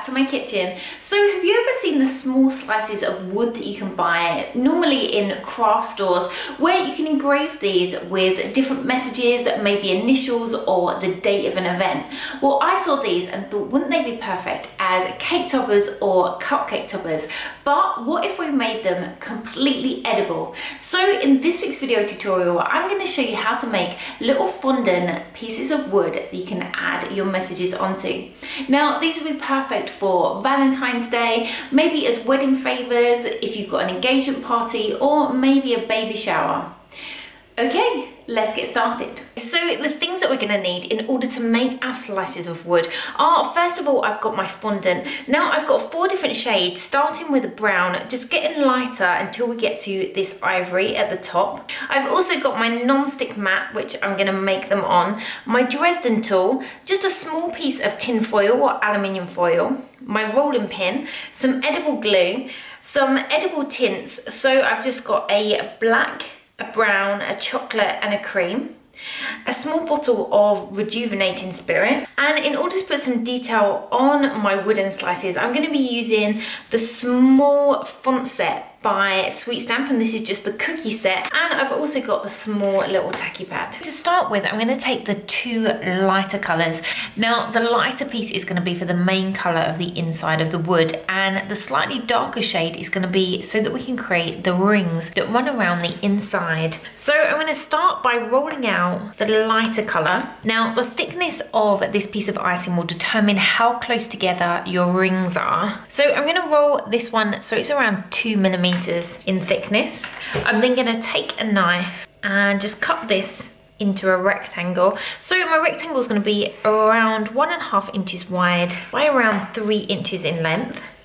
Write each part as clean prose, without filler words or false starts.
to my kitchen. So have you ever seen the small slices of wood that you can buy normally in craft stores where you can engrave these with different messages, maybe initials or the date of an event? Well, I saw these and thought, wouldn't they be perfect as cake toppers or cupcake toppers? But what if we made them completely edible? So in this week's video tutorial, I'm going to show you how to make little fondant pieces of wood that you can add your messages onto. Now, these would be perfect for Valentine's Day, maybe as wedding favours, if you've got an engagement party, or maybe a baby shower. Okay, let's get started. So the things that we're going to need in order to make our slices of wood are, first of all, I've got my fondant. Now I've got 4 different shades, starting with brown, just getting lighter until we get to this ivory at the top. I've also got my non-stick mat, which I'm going to make them on, my Dresden tool, just a small piece of tin foil or aluminium foil, my rolling pin, some edible glue, some edible tints. So I've just got a black, a brown, a chocolate and a cream, a small bottle of rejuvenating spirit, and in order to put some detail on my wooden slices, I'm going to be using the small font set by Sweetstamp, and this is just the cookie set, and I've also got the small little tacky pad. To start with, I'm going to take the 2 lighter colours. Now the lighter piece is going to be for the main colour of the inside of the wood, and the slightly darker shade is going to be so that we can create the rings that run around the inside. So I'm going to start by rolling out the lighter colour. Now the thickness of this piece of icing will determine how close together your rings are. So I'm going to roll this one so it's around 2 millimeters in thickness. I'm then going to take a knife and just cut this into a rectangle. So my rectangle is going to be around 1.5 inches wide by around 3 inches in length.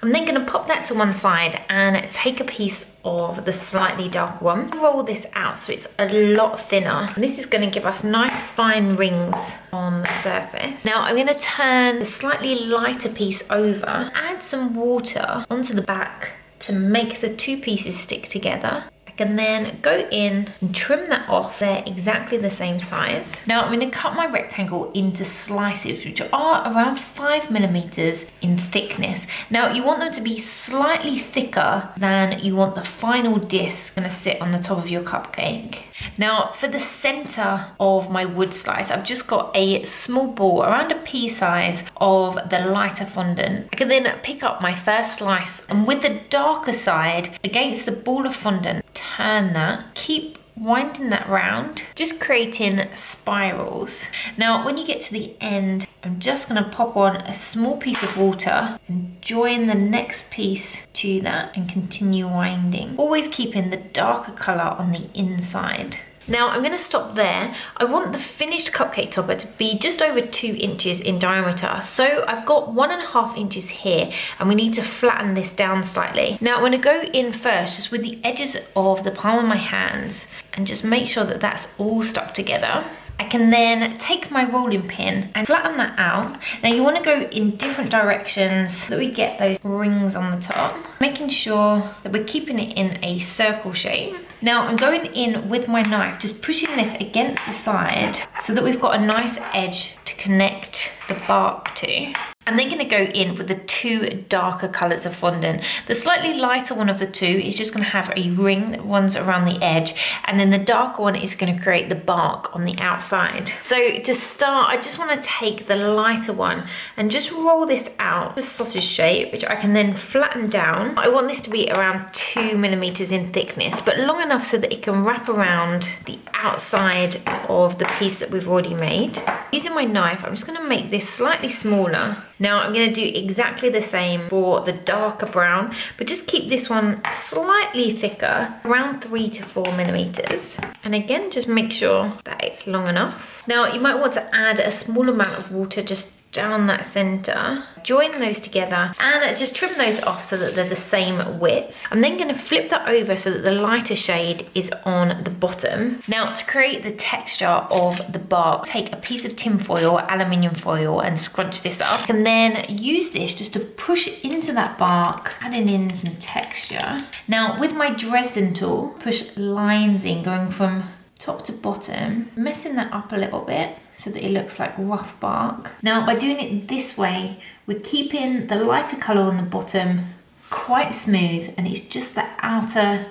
I'm then going to pop that to one side and take a piece of the slightly darker one. Roll this out so it's a lot thinner. And this is going to give us nice fine rings on the surface. Now I'm going to turn the slightly lighter piece over, add some water onto the back to make the 2 pieces stick together. I can then go in and trim that off. They're exactly the same size. Now I'm going to cut my rectangle into slices which are around 5 millimeters in thickness. Now you want them to be slightly thicker than you want the final disc going to sit on the top of your cupcake. Now for the center of my wood slice, I've just got a small ball around a pea size of the lighter fondant. I can then pick up my first slice and with the darker side against the ball of fondant, turn that, keep winding that round, just creating spirals. Now when you get to the end, I'm just going to pop on a small piece of water and join the next piece to that and continue winding, always keeping the darker colour on the inside. Now I'm going to stop there. I want the finished cupcake topper to be just over 2 inches in diameter. So I've got 1.5 inches here and we need to flatten this down slightly. Now I'm going to go in first just with the edges of the palm of my hands and just make sure that that's all stuck together. I can then take my rolling pin and flatten that out. Now you want to go in different directions so that we get those rings on the top, making sure that we're keeping it in a circle shape. Now I'm going in with my knife, just pushing this against the side so that we've got a nice edge to connect the bark to. I'm then going to go in with the 2 darker colours of fondant. The slightly lighter one of the 2 is just going to have a ring that runs around the edge, and then the darker one is going to create the bark on the outside. So to start, I just want to take the lighter one and just roll this out, a sausage shape, which I can then flatten down. I want this to be around 2 millimeters in thickness, but long enough so that it can wrap around the outside of the piece that we've already made. Using my knife, I'm just going to make this slightly smaller. Now I'm going to do exactly the same for the darker brown, but just keep this one slightly thicker, around 3 to 4 millimeters. And again, just make sure that it's long enough. Now you might want to add a small amount of water just down that center, join those together and just trim those off so that they're the same width. I'm then going to flip that over so that the lighter shade is on the bottom. Now to create the texture of the bark, take a piece of tin foil or aluminium foil and scrunch this up, and then use this just to push into that bark, adding in some texture. Now with my Dresden tool, push lines in going from top to bottom, messing that up a little bit so that it looks like rough bark. Now, by doing it this way, we're keeping the lighter colour on the bottom quite smooth, and it's just the outer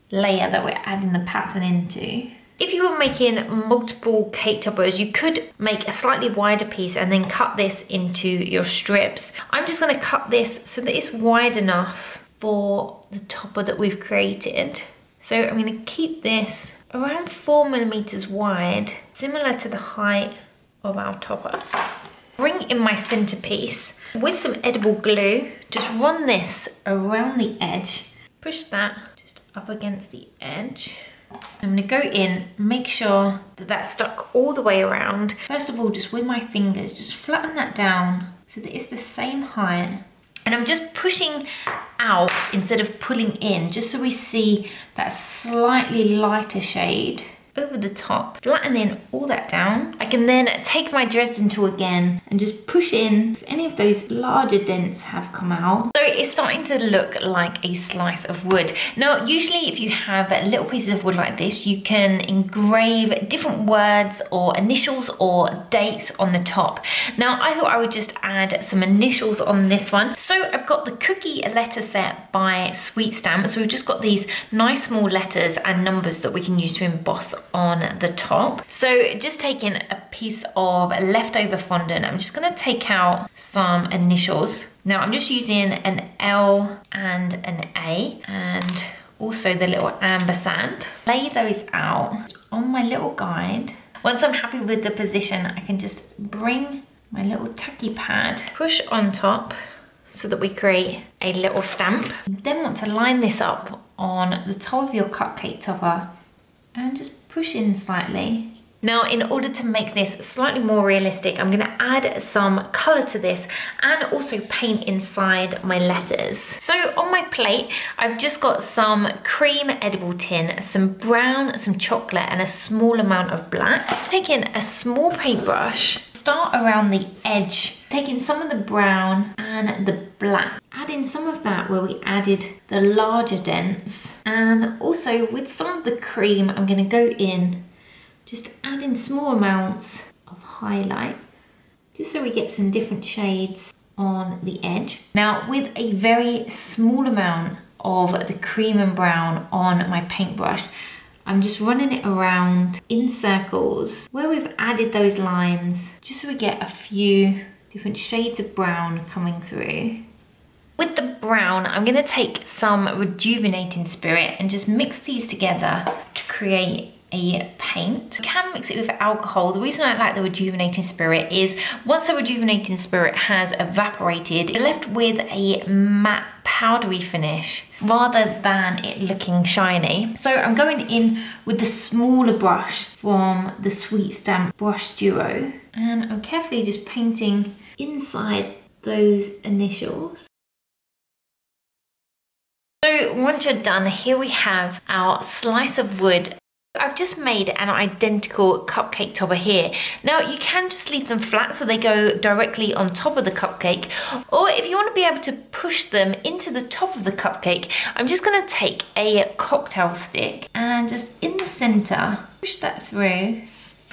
layer that we're adding the pattern into. If you were making multiple cake toppers, you could make a slightly wider piece and then cut this into your strips. I'm just going to cut this so that it's wide enough for the topper that we've created. So I'm going to keep this around 4mm wide, similar to the height of our topper. Bring in my centerpiece with some edible glue. Just run this around the edge. Push that just up against the edge. I'm going to go in, make sure that that's stuck all the way around. First of all, just with my fingers, just flatten that down so that it's the same height. And I'm just pushing out instead of pulling in, just so we see that slightly lighter shade over the top, flattening all that down. I can then take my Dresden tool again and just push in if any of those larger dents have come out. So it's starting to look like a slice of wood. Now, usually if you have little pieces of wood like this, you can engrave different words or initials or dates on the top. Now, I thought I would just add some initials on this one. So I've got the cookie letter set by Sweetstamp. So we've just got these nice small letters and numbers that we can use to emboss on the top. So just taking a piece of leftover fondant, I'm just going to take out some initials. Now I'm just using an L and an A and also the little ampersand. Lay those out on my little guide. Once I'm happy with the position, I can just bring my little tacky pad, push on top so that we create a little stamp. You then want to line this up on the top of your cupcake topper and just push in slightly. Now, in order to make this slightly more realistic, I'm going to add some colour to this and also paint inside my letters. So on my plate, I've just got some cream edible tin, some brown, some chocolate and a small amount of black. Taking a small paintbrush, start around the edge, taking some of the brown and the black, adding some of that where we added the larger dents, and also with some of the cream, I'm going to go in just adding small amounts of highlight, just so we get some different shades on the edge. Now, with a very small amount of the cream and brown on my paintbrush, I'm just running it around in circles where we've added those lines, just so we get a few different shades of brown coming through. With the brown, I'm going to take some rejuvenating spirit and just mix these together to create a paint. You can mix it with alcohol. The reason I like the rejuvenating spirit is once the rejuvenating spirit has evaporated, you're left with a matte powdery finish rather than it looking shiny. So I'm going in with the smaller brush from the Sweetstamp brush duo, and I'm carefully just painting inside those initials. So once you're done, here we have our slice of wood. I've just made an identical cupcake topper here. Now you can just leave them flat so they go directly on top of the cupcake, or if you want to be able to push them into the top of the cupcake, I'm just going to take a cocktail stick and just in the center push that through.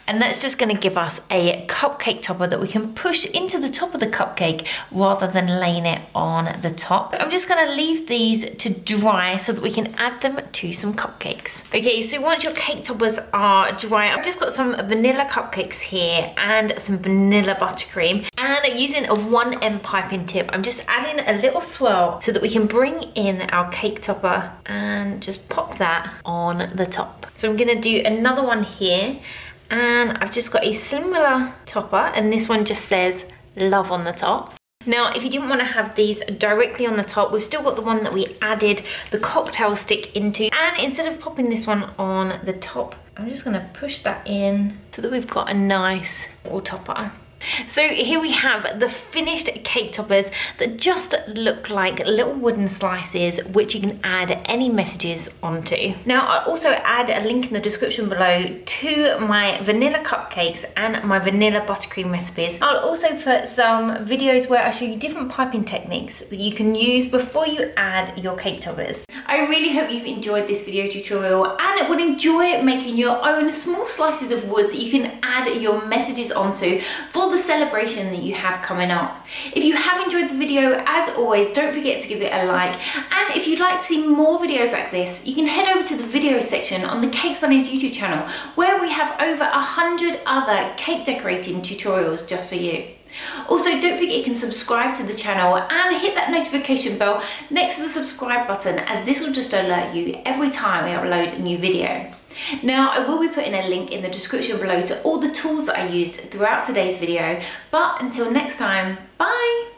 And that's just going to give us a cupcake topper that we can push into the top of the cupcake rather than laying it on the top. I'm just going to leave these to dry so that we can add them to some cupcakes. Okay, so once your cake toppers are dry, I've just got some vanilla cupcakes here and some vanilla buttercream. And using a 1M piping tip, I'm just adding a little swirl so that we can bring in our cake topper and just pop that on the top. So I'm going to do another one here. And I've just got a similar topper, and this one just says love on the top. Now, if you didn't want to have these directly on the top, we've still got the one that we added the cocktail stick into. And instead of popping this one on the top, I'm just going to push that in so that we've got a nice little topper. So here we have the finished cake toppers that just look like little wooden slices which you can add any messages onto. Now I'll also add a link in the description below to my vanilla cupcakes and my vanilla buttercream recipes. I'll also put some videos where I show you different piping techniques that you can use before you add your cake toppers. I really hope you've enjoyed this video tutorial and would enjoy making your own small slices of wood that you can add your messages onto for the celebration that you have coming up. If you have enjoyed the video, as always, don't forget to give it a like, and if you'd like to see more videos like this, you can head over to the video section on the Cakes by Nature YouTube channel, where we have over 100 other cake decorating tutorials just for you. Also, don't forget you can subscribe to the channel and hit that notification bell next to the subscribe button, as this will just alert you every time we upload a new video. Now, I will be putting a link in the description below to all the tools that I used throughout today's video, but until next time, bye!